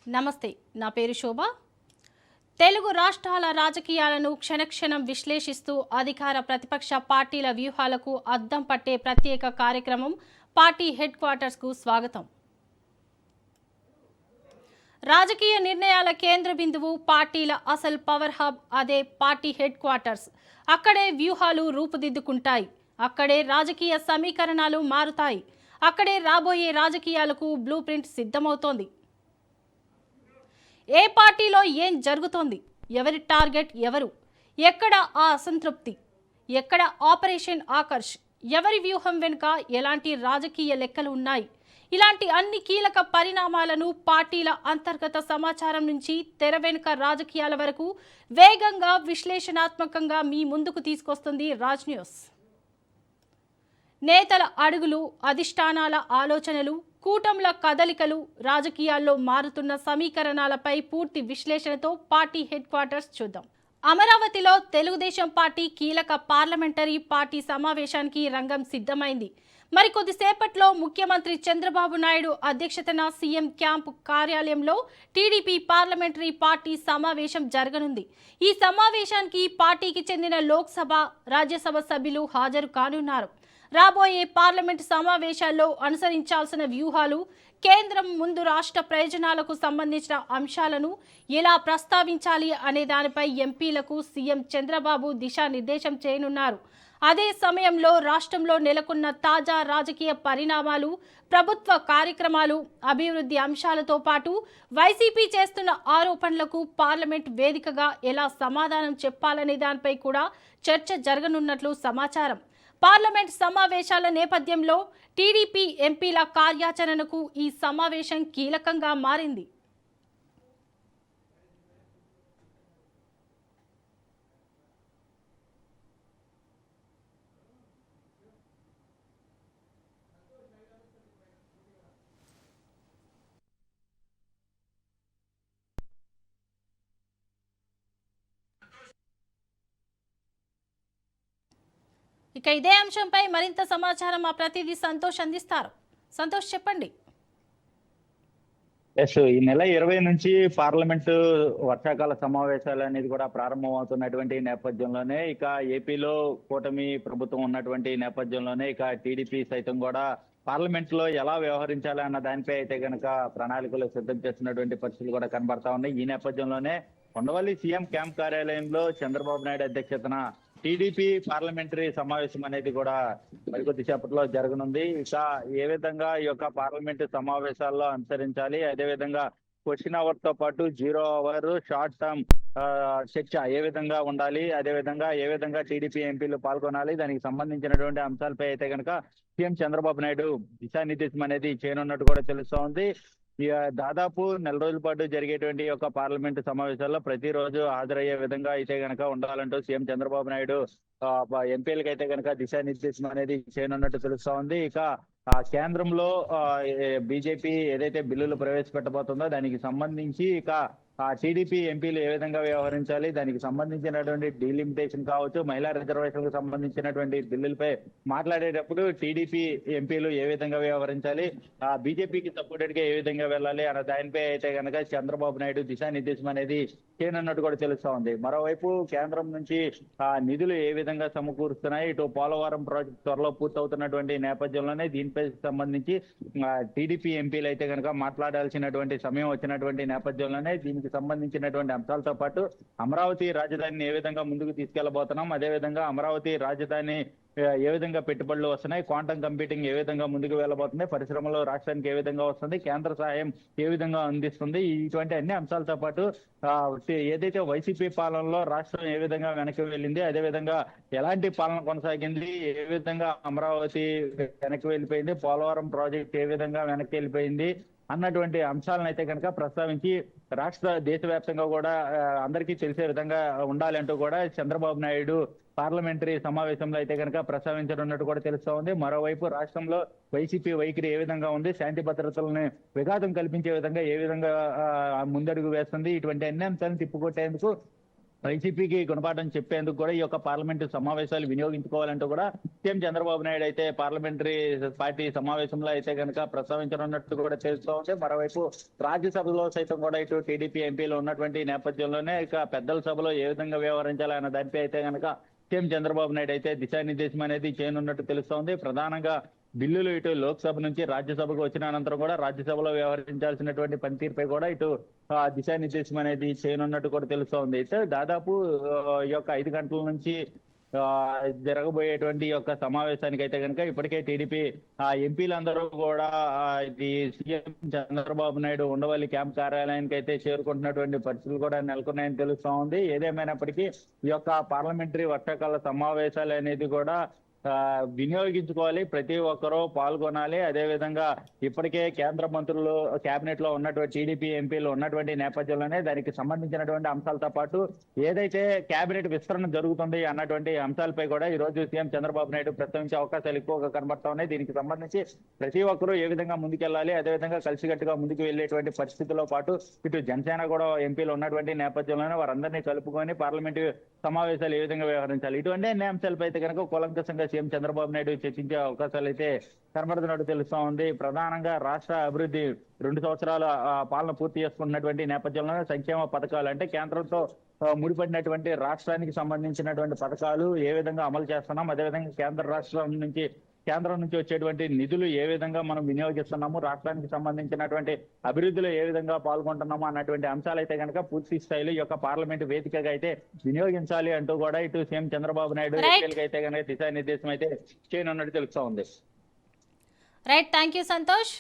నమస్తే, నా పేరు శోభ. తెలుగు రాష్ట్రాల రాజకీయాలను క్షణక్షణం విశ్లేషిస్తూ అధికార ప్రతిపక్ష పార్టీల వ్యూహాలకు అద్దం పట్టే ప్రత్యేక కార్యక్రమం పార్టీ హెడ్ క్వార్టర్స్కు స్వాగతం. రాజకీయ నిర్ణయాల కేంద్ర బిందువు, పార్టీల అసలు పవర్ హబ్ అదే పార్టీ హెడ్ క్వార్టర్స్. అక్కడే వ్యూహాలు రూపుదిద్దుకుంటాయి, అక్కడే రాజకీయ సమీకరణాలు మారుతాయి, అక్కడే రాబోయే రాజకీయాలకు బ్లూ ప్రింట్ సిద్ధమవుతోంది. ఏ పార్టీలో ఏం జరుగుతోంది, ఎవరి టార్గెట్ ఎవరు, ఎక్కడ ఆ అసంతృప్తి, ఎక్కడ ఆపరేషన్ ఆకర్ష్, ఎవరి వ్యూహం వెనుక ఎలాంటి రాజకీయ లెక్కలు ఉన్నాయి, ఇలాంటి అన్ని కీలక పరిణామాలను పార్టీల అంతర్గత సమాచారం నుంచి తెర వెనుక రాజకీయాల వరకు వేగంగా విశ్లేషణాత్మకంగా మీ ముందుకు తీసుకొస్తుంది రాజ్ న్యూస్. నేతల అడుగులు, అధిష్టానాల ఆలోచనలు, కూటముల కదలికలు, రాజకీయాల్లో మారుతున్న సమీకరణాలపై పూర్తి విశ్లేషణతో పార్టీ హెడ్ క్వార్టర్స్ చూద్దాం. అమరావతిలో తెలుగుదేశం పార్టీ కీలక పార్లమెంటరీ పార్టీ సమావేశానికి రంగం సిద్ధమైంది. మరికొద్దిసేపట్లో ముఖ్యమంత్రి చంద్రబాబు నాయుడు అధ్యక్షతన సీఎం క్యాంపు కార్యాలయంలో టీడీపీ పార్లమెంటరీ పార్టీ సమావేశం జరగనుంది. ఈ సమావేశానికి పార్టీకి చెందిన లోక్సభ, రాజ్యసభ సభ్యులు హాజరు కానున్నారు. రాబోయే పార్లమెంటు సమావేశాల్లో అనుసరించాల్సిన వ్యూహాలు, కేంద్రం ముందు రాష్ట్ర ప్రయోజనాలకు సంబంధించిన అంశాలను ఎలా ప్రస్తావించాలి అనే దానిపై ఎంపీలకు సీఎం చంద్రబాబు దిశానిర్దేశం చేయనున్నారు. అదే సమయంలో రాష్ట్రంలో నెలకొన్న తాజా రాజకీయ పరిణామాలు, ప్రభుత్వ కార్యక్రమాలు, అభివృద్ధి అంశాలతో పాటు వైసీపీ చేస్తున్న ఆరోపణలకు పార్లమెంట్ వేదికగా ఎలా సమాధానం చెప్పాలనే దానిపై కూడా చర్చ జరగనున్నట్లు సమాచారం. పార్లమెంట్ సమావేశాల నేపథ్యంలో టీడీపీ ఎంపీల కార్యాచరణకు ఈ సమావేశం కీలకంగా మారింది. ఇక ఇదే అంశంపై మరింత సమాచారం మా ప్రతినిధి సంతోష్ అందిస్తారు. సంతోష్, చెప్పండి. ఈ నెల 20 నుంచి పార్లమెంటు వర్షాకాల సమావేశాలు అనేది కూడా ప్రారంభం అవుతున్నటువంటి నేపథ్యంలోనే ఇక ఏపీలో కూటమి ప్రభుత్వం ఉన్నటువంటి నేపథ్యంలోనే ఇక టీడీపీ సైతం కూడా పార్లమెంట్ లో ఎలా వ్యవహరించాలి అన్న దానిపై అయితే కనుక ప్రణాళికలు సిద్ధం చేస్తున్నటువంటి పరిస్థితులు కూడా కనబడతా ఉన్నాయి. ఈ నేపథ్యంలోనే ఉండవల్లి సీఎం క్యాంప్ కార్యాలయంలో చంద్రబాబు నాయుడు అధ్యక్షతన టీడీపీ పార్లమెంటరీ సమావేశం అనేది కూడా మరికొద్ది సేపట్లో జరగనుంది. ఇక ఏ విధంగా ఈ యొక్క పార్లమెంటు సమావేశాల్లో అనుసరించాలి, అదేవిధంగా క్వశ్చన్ అవర్ తో పాటు 0 అవర్ షార్ట్ టర్మ్ చర్చ ఏ విధంగా ఉండాలి, అదేవిధంగా ఏ విధంగా టీడీపీ ఎంపీలు పాల్గొనాలి, దానికి సంబంధించినటువంటి అంశాలపై అయితే కనుక సీఎం చంద్రబాబు నాయుడు దిశానిర్దేశం అనేది చేయనున్నట్టు కూడా తెలుస్తూ ఉంది. దాదాపు నెల రోజుల పాటు జరిగేటువంటి యొక్క పార్లమెంటు సమావేశాల్లో ప్రతిరోజు హాజరయ్యే విధంగా అయితే గనక ఉండాలంటూ సీఎం చంద్రబాబు నాయుడు ఎంపీలకు అయితే గనక దిశానిర్దేశం అనేది చేయనున్నట్టు తెలుస్తా ఉంది. ఇక కేంద్రంలో బీజేపీ ఏదైతే బిల్లులు ప్రవేశపెట్టబోతుందో దానికి సంబంధించి ఇక టీడీపీ ఎంపీలు ఏ విధంగా వ్యవహరించాలి, దానికి సంబంధించినటువంటి డీలిమిటేషన్ కావచ్చు, మహిళా రిజర్వేషన్లకు సంబంధించినటువంటి బిల్లులపై మాట్లాడేటప్పుడు టీడీపీ ఎంపీలు ఏ విధంగా వ్యవహరించాలి, బీజేపీకి సపోర్టెడ్ గా ఏ విధంగా వెళ్ళాలి అన్న దానిపై అయితే కనుక చంద్రబాబు నాయుడు దిశానిర్దేశం అనేది చేయనున్నట్టు కూడా తెలుస్తా ఉంది. మరోవైపు కేంద్రం నుంచి నిధులు ఏ విధంగా సమకూరుస్తున్నాయి, ఇటు పోలవరం ప్రాజెక్టు త్వరలో పూర్తవుతున్నటువంటి నేపథ్యంలోనే దీనిపై సంబంధించి టీడీపీ ఎంపీలు అయితే కనుక మాట్లాడాల్సినటువంటి సమయం వచ్చినటువంటి నేపథ్యంలోనే దీనికి సంబంధించినటువంటి అంశాలతో పాటు అమరావతి రాజధానిని ఏ విధంగా ముందుకు తీసుకెళ్లబోతున్నాం, అదేవిధంగా అమరావతి రాజధాని ఏ విధంగా పెట్టుబడులు వస్తున్నాయి, క్వాంటమ్ కంప్యూటింగ్ ఏ విధంగా ముందుకు వెళ్ళబోతుంది, పరిశ్రమలు రాష్ట్రానికి ఏ విధంగా వస్తుంది, కేంద్ర సహాయం ఏ విధంగా అందిస్తుంది, ఇటువంటి అన్ని అంశాలతో పాటు ఏదైతే వైసీపీ పాలనలో రాష్ట్రం ఏ విధంగా వెనక్కి వెళ్ళింది, అదేవిధంగా ఎలాంటి పాలన కొనసాగింది, ఏ విధంగా అమరావతి వెనక్కి వెళ్ళిపోయింది, పోలవరం ప్రాజెక్ట్ ఏ విధంగా వెనక్కి వెళ్ళిపోయింది అన్నటువంటి అంశాలను అయితే కనుక ప్రస్తావించి దేశవ్యాప్తంగా కూడా అందరికీ తెలిసే విధంగా ఉండాలంటూ కూడా చంద్రబాబు నాయుడు పార్లమెంటరీ సమావేశంలో అయితే కనుక ప్రస్తావించనున్నట్టు కూడా తెలుస్తా ఉంది. మరోవైపు రాష్ట్రంలో వైసీపీ వైఖరి ఏ విధంగా ఉంది, శాంతి భద్రతలను విఘాతం కల్పించే విధంగా ఏ విధంగా ముందడుగు వేస్తుంది, ఇటువంటి అన్ని అంశాలను తిప్పుకొట్టేందుకు వైసీపీకి గుణపాఠం చెప్పేందుకు కూడా ఈ యొక్క పార్లమెంటు సమావేశాలు వినియోగించుకోవాలంటూ కూడా సీఎం చంద్రబాబు నాయుడు అయితే పార్లమెంటరీ పార్టీ సమావేశంలో అయితే కనుక ప్రస్తావించనున్నట్టు కూడా తెలుస్తూ ఉంది. మరోవైపు రాజ్యసభలో సైతం కూడా ఇటు టీడీపీ ఎంపీలు ఉన్నటువంటి నేపథ్యంలోనే ఇక పెద్దల సభలో ఏ విధంగా వ్యవహరించాలి అన్న దానిపై అయితే కనుక సీఎం చంద్రబాబు నాయుడు అయితే దిశానిర్దేశం అనేది చేయనున్నట్టు తెలుస్తోంది. ప్రధానంగా బిల్లులు ఇటు లోక్సభ నుంచి రాజ్యసభకు వచ్చిన అనంతరం కూడా రాజ్యసభలో వ్యవహరించాల్సినటువంటి పనితీరుపై కూడా ఇటు దిశానిర్దేశం అనేది చేయనున్నట్టు కూడా తెలుస్తోంది. అయితే దాదాపు ఈ యొక్క 5 గంటల నుంచి ఆ, జరగబోయేటువంటి ఈ యొక్క సమావేశానికి అయితే కనుక ఇప్పటికే టీడీపీ ఎంపీలందరూ కూడా ఇది సీఎం చంద్రబాబు నాయుడు ఉండవల్లి క్యాంప్ కార్యాలయానికి అయితే చేరుకుంటున్నటువంటి పరిస్థితులు కూడా నెలకొన్నాయని తెలుస్తా ఉంది. ఏదేమైనప్పటికీ ఈ యొక్క పార్లమెంటరీ వర్షాకాల సమావేశాలు అనేది కూడా వినియోగించుకోవాలి, ప్రతి ఒక్కరూ పాల్గొనాలి. అదేవిధంగా ఇప్పటికే కేంద్ర మంత్రులు కేబినెట్ లో ఉన్నటువంటి టీడీపీ ఎంపీలు ఉన్నటువంటి నేపథ్యంలోనే దానికి సంబంధించినటువంటి అంశాలతో పాటు ఏదైతే కేబినెట్ విస్తరణ జరుగుతుంది అన్నటువంటి అంశాలపై కూడా ఈ రోజు సీఎం చంద్రబాబు నాయుడు ప్రస్తావించే అవకాశాలు ఎక్కువగా కనబడతా ఉన్నాయి. దీనికి సంబంధించి ప్రతి ఒక్కరూ ఏ విధంగా ముందుకెళ్లాలి, అదేవిధంగా కలిసికట్టుగా ముందుకు వెళ్లేటువంటి పరిస్థితుల్లో పాటు ఇటు జనసేన కూడా ఎంపీలు ఉన్నటువంటి నేపథ్యంలోనే వారందరినీ కలుపుకొని పార్లమెంటు సమావేశాలు ఏ విధంగా వ్యవహరించాలి, ఇటువంటి అన్ని అంశాలపై అయితే కనుక కూలంకషంగా సీఎం చంద్రబాబు నాయుడు చర్చించే అవకాశాలు అయితే కనబడుతున్నట్టు తెలుస్తా ఉంది. ప్రధానంగా రాష్ట్ర అభివృద్ధి 2 సంవత్సరాల పాలన పూర్తి చేసుకున్నటువంటి నేపథ్యంలోనే సంక్షేమ పథకాలు అంటే కేంద్రంతో ముడిపడినటువంటి రాష్ట్రానికి సంబంధించినటువంటి పథకాలు ఏ విధంగా అమలు చేస్తున్నాం, అదేవిధంగా కేంద్రం నుంచి వచ్చేటువంటి నిధులు ఏ విధంగా మనం వినియోగిస్తున్నాము, రాష్ట్రానికి సంబంధించినటువంటి అభివృద్ధిలో ఏ విధంగా పాల్గొంటున్నాము అన్నటువంటి అంశాలు అయితే కనుక పూర్తి స్థాయిలో ఈ యొక్క పార్లమెంట్ వేదికగా అయితే వినియోగించాలి అంటూ కూడా ఇటు సీఎం చంద్రబాబు నాయుడు ఎంపీలకి అయితే కనుక దిశానిర్దేశం అయితే చేయనున్నట్టు తెలుస్తా ఉంది. Right, thank you Santosh.